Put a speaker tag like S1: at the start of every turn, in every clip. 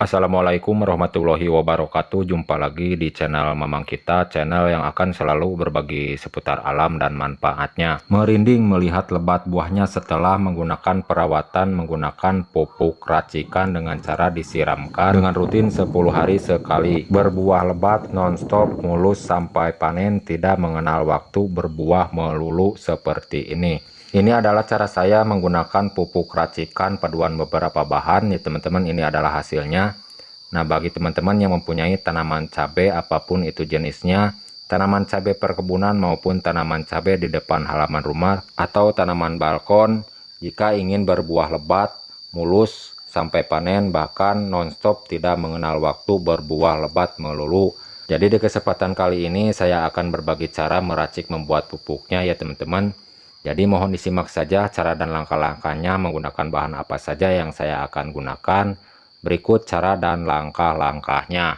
S1: Assalamualaikum warahmatullahi wabarakatuh. Jumpa lagi di channel Mamang Kita, channel yang akan selalu berbagi seputar alam dan manfaatnya. Merinding melihat lebat buahnya setelah menggunakan perawatan menggunakan pupuk racikan dengan cara disiramkan dengan rutin 10 hari sekali. Berbuah lebat nonstop, mulus sampai panen, tidak mengenal waktu, berbuah melulu seperti ini. Ini adalah cara saya menggunakan pupuk racikan paduan beberapa bahan ya teman-teman. Ini adalah hasilnya. Nah, bagi teman-teman yang mempunyai tanaman cabai apapun itu jenisnya, tanaman cabai perkebunan maupun tanaman cabai di depan halaman rumah atau tanaman balkon, jika ingin berbuah lebat, mulus sampai panen, bahkan nonstop tidak mengenal waktu, berbuah lebat melulu. Jadi di kesempatan kali ini saya akan berbagi cara meracik membuat pupuknya ya teman-teman. Jadi mohon disimak saja cara dan langkah-langkahnya, menggunakan bahan apa saja yang saya akan gunakan. Berikut cara dan langkah-langkahnya.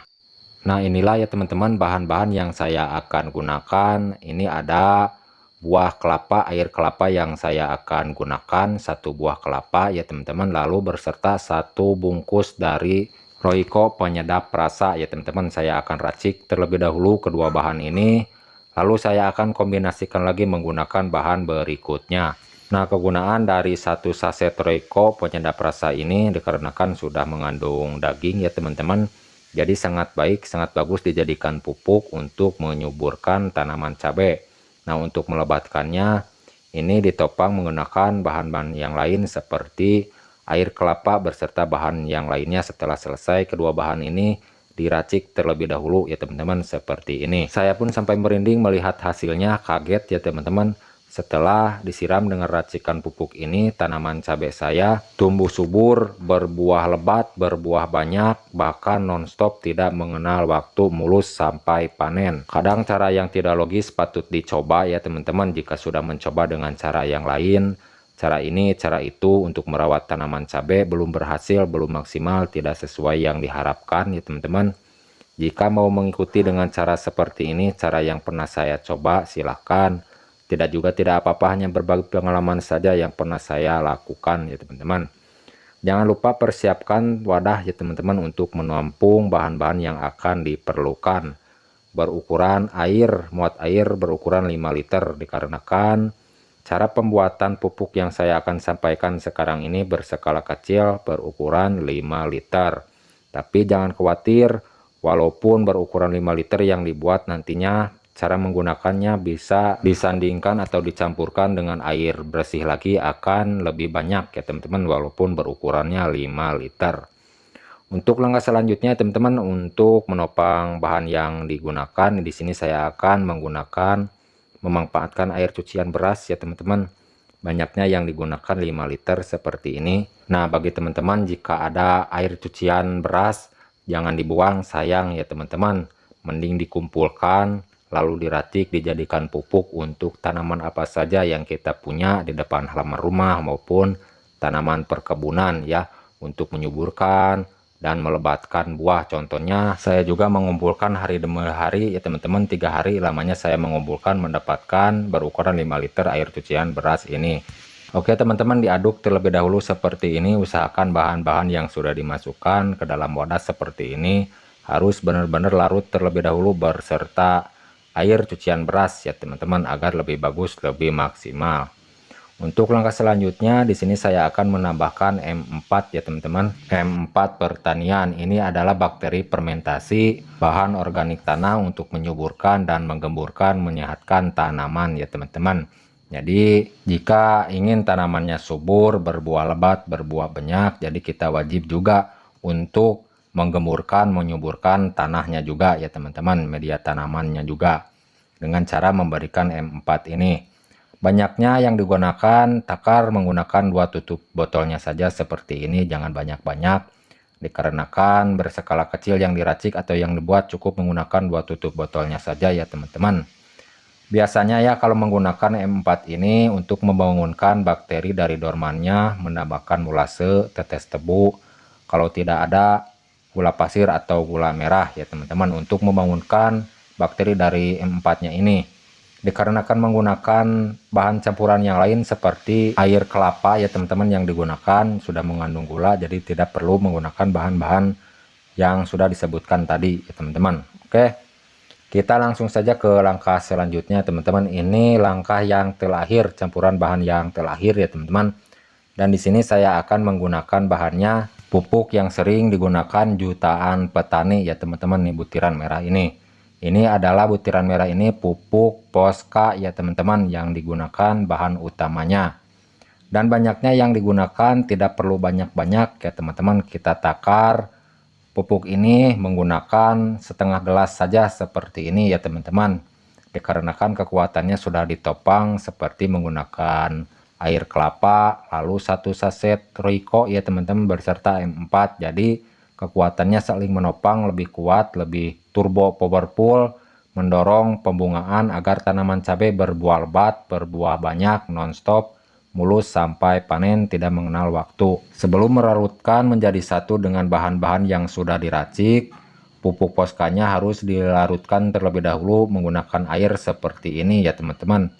S1: Nah, inilah ya teman-teman bahan-bahan yang saya akan gunakan. Ini ada buah kelapa, air kelapa yang saya akan gunakan, satu buah kelapa ya teman-teman. Lalu berserta satu bungkus dari Royco penyedap rasa ya teman-teman. Saya akan racik terlebih dahulu kedua bahan ini. Lalu saya akan kombinasikan lagi menggunakan bahan berikutnya. Nah, kegunaan dari satu saset Royco penyedap rasa ini dikarenakan sudah mengandung daging ya teman-teman. Jadi sangat baik, sangat bagus dijadikan pupuk untuk menyuburkan tanaman cabai. Nah, untuk melebatkannya ini ditopang menggunakan bahan-bahan yang lain seperti air kelapa beserta bahan yang lainnya. Setelah selesai kedua bahan ini diracik terlebih dahulu ya teman-teman, seperti ini. Saya pun sampai merinding melihat hasilnya, kaget ya teman-teman. Setelah disiram dengan racikan pupuk ini, tanaman cabai saya tumbuh subur, berbuah lebat, berbuah banyak, bahkan nonstop tidak mengenal waktu, mulus sampai panen. Kadang cara yang tidak logis patut dicoba ya teman-teman jika sudah mencoba dengan cara yang lain. Cara ini, cara itu untuk merawat tanaman cabai belum berhasil, belum maksimal, tidak sesuai yang diharapkan ya teman-teman. Jika mau mengikuti dengan cara seperti ini, cara yang pernah saya coba, silahkan. Tidak apa-apa, hanya berbagi pengalaman saja yang pernah saya lakukan ya teman-teman. Jangan lupa persiapkan wadah ya teman-teman untuk menampung bahan-bahan yang akan diperlukan. Berukuran air, muat air berukuran 5 liter, dikarenakan cara pembuatan pupuk yang saya akan sampaikan sekarang ini berskala kecil berukuran 5 liter. Tapi jangan khawatir, walaupun berukuran 5 liter yang dibuat nantinya cara menggunakannya bisa disandingkan atau dicampurkan dengan air bersih lagi akan lebih banyak ya teman-teman, walaupun berukurannya 5 liter. Untuk langkah selanjutnya teman-teman, untuk menopang bahan yang digunakan di sini saya akan memanfaatkan air cucian beras ya teman-teman. Banyaknya yang digunakan 5 liter seperti ini. Nah, bagi teman-teman jika ada air cucian beras jangan dibuang, sayang ya teman-teman. Mending dikumpulkan lalu diracik dijadikan pupuk untuk tanaman apa saja yang kita punya di depan halaman rumah maupun tanaman perkebunan ya, untuk menyuburkan dan melebatkan buah. Contohnya saya juga mengumpulkan hari demi hari ya teman-teman, 3 hari lamanya saya mengumpulkan mendapatkan berukuran 5 liter air cucian beras ini. Oke teman-teman, diaduk terlebih dahulu seperti ini. Usahakan bahan-bahan yang sudah dimasukkan ke dalam wadah seperti ini harus benar-benar larut terlebih dahulu berserta air cucian beras ya teman-teman, agar lebih bagus, lebih maksimal. Untuk langkah selanjutnya di sini saya akan menambahkan M4 ya teman-teman. M4 pertanian ini adalah bakteri fermentasi bahan organik tanah untuk menyuburkan dan menggemburkan, menyehatkan tanaman ya teman-teman. Jadi jika ingin tanamannya subur, berbuah lebat, berbuah banyak, jadi kita wajib juga untuk menggemburkan, menyuburkan tanahnya juga ya teman-teman, media tanamannya juga dengan cara memberikan M4 ini. Banyaknya yang digunakan takar menggunakan 2 tutup botolnya saja seperti ini, jangan banyak-banyak, dikarenakan berskala kecil yang diracik atau yang dibuat cukup menggunakan 2 tutup botolnya saja ya teman-teman. Biasanya ya kalau menggunakan M4 ini untuk membangunkan bakteri dari dormannya, menambahkan molase, tetes tebu, kalau tidak ada gula pasir atau gula merah ya teman-teman, untuk membangunkan bakteri dari M4 nya ini. Dikarenakan menggunakan bahan campuran yang lain seperti air kelapa ya teman-teman yang digunakan sudah mengandung gula, jadi tidak perlu menggunakan bahan-bahan yang sudah disebutkan tadi ya teman-teman. Oke, kita langsung saja ke langkah selanjutnya teman-teman. Ini langkah yang terakhir, campuran bahan yang terakhir ya teman-teman. Dan di sini saya akan menggunakan bahannya pupuk yang sering digunakan jutaan petani ya teman-teman, nih butiran merah ini. Ini adalah butiran merah ini pupuk Posca ya teman-teman, yang digunakan bahan utamanya. Dan banyaknya yang digunakan tidak perlu banyak-banyak ya teman-teman. Kita takar pupuk ini menggunakan setengah gelas saja seperti ini ya teman-teman. Dikarenakan kekuatannya sudah ditopang seperti menggunakan air kelapa, lalu 1 saset Royco ya teman-teman beserta M4. Jadi kekuatannya saling menopang, lebih kuat, lebih turbo powerful, mendorong pembungaan agar tanaman cabai berbuah lebat, berbuah banyak, nonstop, mulus sampai panen, tidak mengenal waktu. Sebelum melarutkan menjadi satu dengan bahan-bahan yang sudah diracik, pupuk Poscanya harus dilarutkan terlebih dahulu menggunakan air seperti ini ya teman-teman.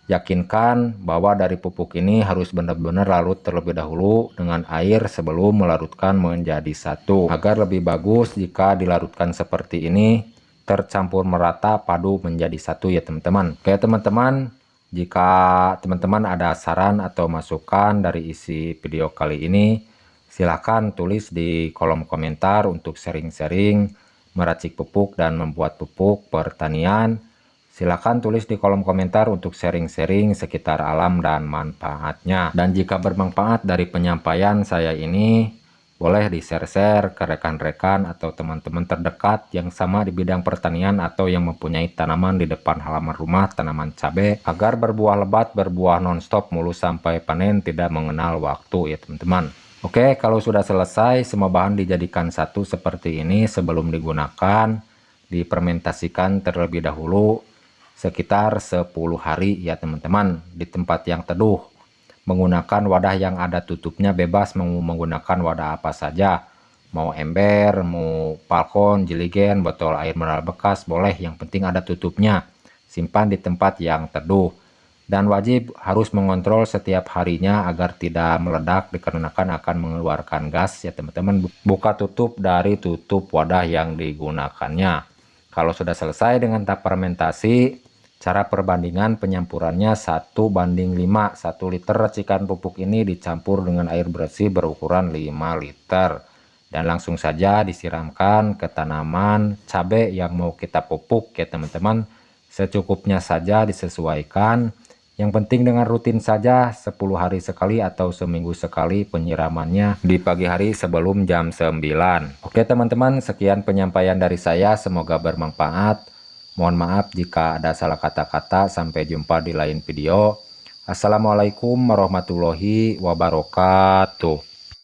S1: Yakinkan bahwa dari pupuk ini harus benar-benar larut terlebih dahulu dengan air sebelum melarutkan menjadi satu, agar lebih bagus jika dilarutkan seperti ini, tercampur merata, padu menjadi satu ya teman-teman. Oke teman-teman, jika teman-teman ada saran atau masukan dari isi video kali ini, silahkan tulis di kolom komentar untuk sharing-sharing meracik pupuk dan membuat pupuk pertanian. Silahkan tulis di kolom komentar untuk sharing-sharing sekitar alam dan manfaatnya. Dan jika bermanfaat dari penyampaian saya ini, boleh di-share-share ke rekan-rekan atau teman-teman terdekat yang sama di bidang pertanian atau yang mempunyai tanaman di depan halaman rumah, tanaman cabai, agar berbuah lebat, berbuah nonstop, mulus sampai panen, tidak mengenal waktu ya teman-teman. Oke, kalau sudah selesai, semua bahan dijadikan satu seperti ini. Sebelum digunakan, difermentasikan terlebih dahulu sekitar 10 hari ya teman-teman, di tempat yang teduh. Menggunakan wadah yang ada tutupnya, bebas mau menggunakan wadah apa saja, mau ember, mau balkon, jeligen, botol air mineral bekas, boleh, yang penting ada tutupnya. Simpan di tempat yang teduh, dan wajib harus mengontrol setiap harinya agar tidak meledak dikarenakan akan mengeluarkan gas ya teman-teman. Buka tutup dari tutup wadah yang digunakannya. Kalau sudah selesai dengan tahap fermentasi, cara perbandingan penyampurannya 1:5. 1 liter racikan pupuk ini dicampur dengan air bersih berukuran 5 liter. Dan langsung saja disiramkan ke tanaman cabai yang mau kita pupuk ya teman-teman. Secukupnya saja disesuaikan. Yang penting dengan rutin saja 10 hari sekali atau seminggu sekali penyiramannya di pagi hari sebelum jam 9. Oke teman-teman, sekian penyampaian dari saya, semoga bermanfaat. Mohon maaf jika ada salah kata-kata. Sampai jumpa di lain video. Assalamualaikum warahmatullahi wabarakatuh.